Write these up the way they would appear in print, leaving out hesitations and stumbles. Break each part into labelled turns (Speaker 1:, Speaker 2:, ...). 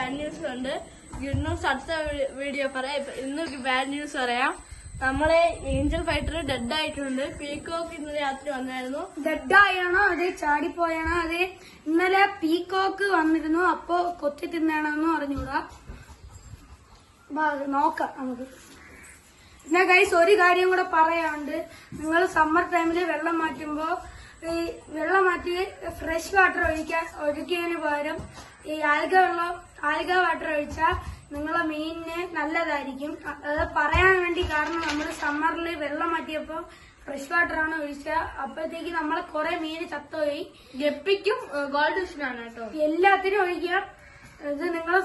Speaker 1: Bad news ഉണ്ട്. Good news അടുത്ത video പറയാം. ഇന്ന് ബാഡ് ന്യൂസ് പറയാം. നമ്മളെ ഏഞ്ചൽ ഫൈറ്റർ ഡെഡ് ആയിട്ടുണ്ട്. പീകോക്ക് ഇന്നലെ രാത്രി വന്നായിരുന്നു.
Speaker 2: ഡെഡായാണോ അതെ ചാടിപ്പോയാണോ അതെ ഇന്നലെ പീകോക്ക് വന്നിരുന്നു. അപ്പൊ കൊത്തി തിന്നാണെന്ന് അറിഞ്ഞൂടാ. നോക്കാം നമുക്ക്. പിന്നെ ഗൈസ് ഒരു കാര്യം കൂടെ പറയാനുണ്ട്. നിങ്ങൾ സമ്മർ ടൈമില് വെള്ളം മാറ്റുമ്പോ ഈ വെള്ളം മാറ്റി ഫ്രഷ് വാട്ടർ ഒഴിക്കുന്നതിന് പകരം ഈ ആൽഗ വാട്ടർ ഒഴിച്ചാൽ നിങ്ങളെ മീനിന് നല്ലതായിരിക്കും. അത് പറയാൻ വേണ്ടി കാരണം നമ്മൾ സമ്മറിൽ വെള്ളം മാറ്റിയപ്പോ ഫ്രഷ് വാട്ടർ ആണ് ഒഴിച്ച. അപ്പോഴത്തേക്ക് നമ്മളെ കുറെ മീന് ചത്തുപോയി.
Speaker 1: ഗപ്പിക്കും ഗോൾഡ് ഫിഷിനാണ് കേട്ടോ.
Speaker 2: എല്ലാത്തിനും ഒഴിക്കുക. ഇത് നിങ്ങൾ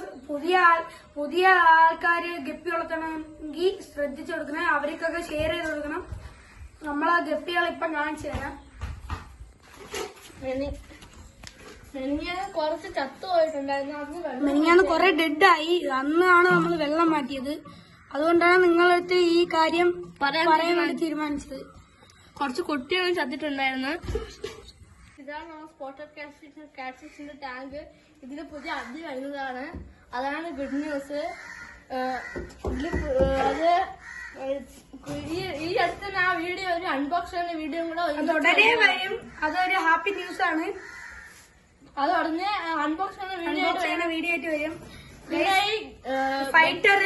Speaker 2: പുതിയ ആൾക്കാര് ഗപ്പി വളർത്തണമെങ്കിൽ ശ്രദ്ധിച്ചു കൊടുക്കണം. അവർക്കൊക്കെ ഷെയർ ചെയ്ത് കൊടുക്കണം. നമ്മളെ ഗപ്പികൾ ഇപ്പൊ കാണിച്ചു തരാം.
Speaker 1: കുറച്ച് ചത്തു പോയിട്ടുണ്ടായിരുന്നു.
Speaker 2: മെനിഞ്ഞാന്ന് കുറെ ഡെഡായി. അന്നാണ് നമ്മൾ വെള്ളം മാറ്റിയത്. അതുകൊണ്ടാണ് നിങ്ങളടുത്ത് ഈ കാര്യം പറയാൻ വേണ്ടി തീരുമാനിച്ചത്.
Speaker 1: കുറച്ച് കുട്ടികളും ചത്തിട്ടുണ്ടായിരുന്നു. ഇതാണ് നമ്മൾ സ്പോട്ടഡ് കാറ്റ്ഫിഷിന്റെ ടാങ്ക്. ഇതില് പുതിയ അതി വരുന്നതാണ്. അതാണ് ഗുഡ് ന്യൂസ്. അത് ഈ അടുത്ത് ആ വീഡിയോ ഒരു അൺബോക്സിംഗ് വീഡിയോ കൂടെ
Speaker 2: ഉടനെ വരും. അതൊരു ഹാപ്പി ന്യൂസ് ആണ്.
Speaker 1: അത് ഉടനെ അൺബോക്സിംഗ് വീഡിയോ
Speaker 2: ആയിട്ട് വരും. ഫൈറ്റർ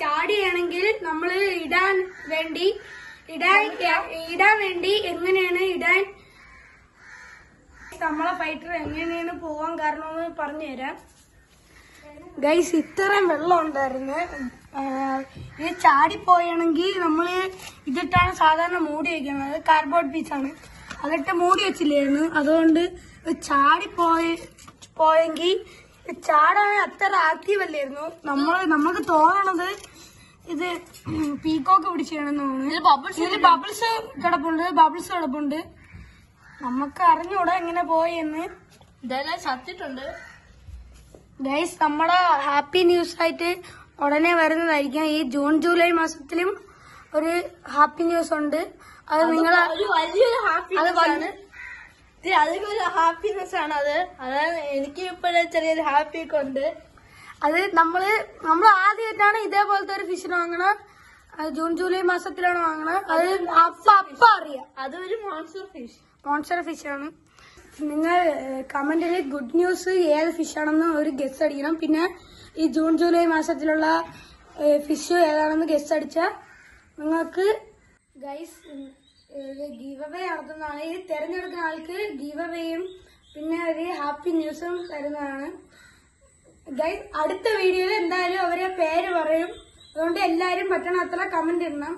Speaker 2: ചാടിയാണെങ്കിൽ നമ്മള് ഇടാൻ വേണ്ടി എങ്ങനെയാണ് ഇടാൻ നമ്മളെ ഫൈറ്റർ എങ്ങനെയാണ് പോവാൻ കാരണമെന്ന് പറഞ്ഞുതരാം. ഗൈസ് ഇത്രയും വെള്ളം ഉണ്ടായിരുന്നു. ഇത് ചാടിപ്പോയാണെങ്കിൽ നമ്മള് ഇതിട്ടാണ് സാധാരണ മൂടി വെക്കുന്നത്. കാർഡ്ബോർഡ് പീസാണ്. അതിട്ട് മൂടി വെച്ചില്ലായിരുന്നു. അതുകൊണ്ട് പോയെങ്കിൽ ചാടാൻ അത്ര ആക്റ്റീവ് അല്ലായിരുന്നു. നമുക്ക് തോന്നണത് ഇത് പീകോക്ക് പിടിച്ചാണെന്നാണ്. ഇതിൽ ബബിൾസ് കിടപ്പുണ്ട്. നമുക്ക് അറിഞ്ഞൂടാ എങ്ങനെ പോയെന്ന്.
Speaker 1: ഇതെല്ലാം ചത്തിട്ടുണ്ട്.
Speaker 2: ഗൈസ് നമ്മുടെ ഹാപ്പി ന്യൂസ് ആയിട്ട് ഉടനെ വരുന്നതായിരിക്കും. ഈ ജൂൺ ജൂലൈ മാസത്തിലും ഒരു ഹാപ്പി ന്യൂസ് ഉണ്ട്. അത് നിങ്ങളെ
Speaker 1: വലിയൊരു ഹാപ്പിനെസ് ആണ്. അതാണ് എനിക്ക് ഇപ്പോഴും ചെറിയൊരു ഹാപ്പി ഒക്കെ ഉണ്ട്.
Speaker 2: അത് നമ്മൾ ആദ്യമായിട്ടാണ് ഇതേപോലത്തെ ഒരു ഫിഷിനെ വാങ്ങണം. ജൂൺ ജൂലൈ മാസത്തിലാണ് വാങ്ങണത്. അത് അപ്പ അറിയാം.
Speaker 1: അതൊരു
Speaker 2: മോൺസ്റ്റർ ഫിഷാണ്. നിങ്ങൾ കമന്റിൽ ഗുഡ് ന്യൂസ് ഏത് ഫിഷാണെന്ന് ഒരു ഗസ് അടിക്കണം. പിന്നെ ഈ ജൂൺ ജൂലൈ മാസത്തിലുള്ള ഫിഷ് ഏതാണെന്ന് ഗസ് അടിച്ചാൽ നിങ്ങൾക്ക് ഗൈസ് ഗീവ് അവേ നടത്തുന്നതാണ്. ഇത് തിരഞ്ഞെടുക്കുന്ന ആൾക്ക് ഗീവ് അവേയും പിന്നെ ഒരു ഹാപ്പി ന്യൂസും തരുന്നതാണ്. ഗൈസ് അടുത്ത വീഡിയോയിൽ എന്തായാലും അവരെ പേര് പറയും. അതുകൊണ്ട് എല്ലാരും പറ്റണ അത്ര കമന്റ് ഇടണം.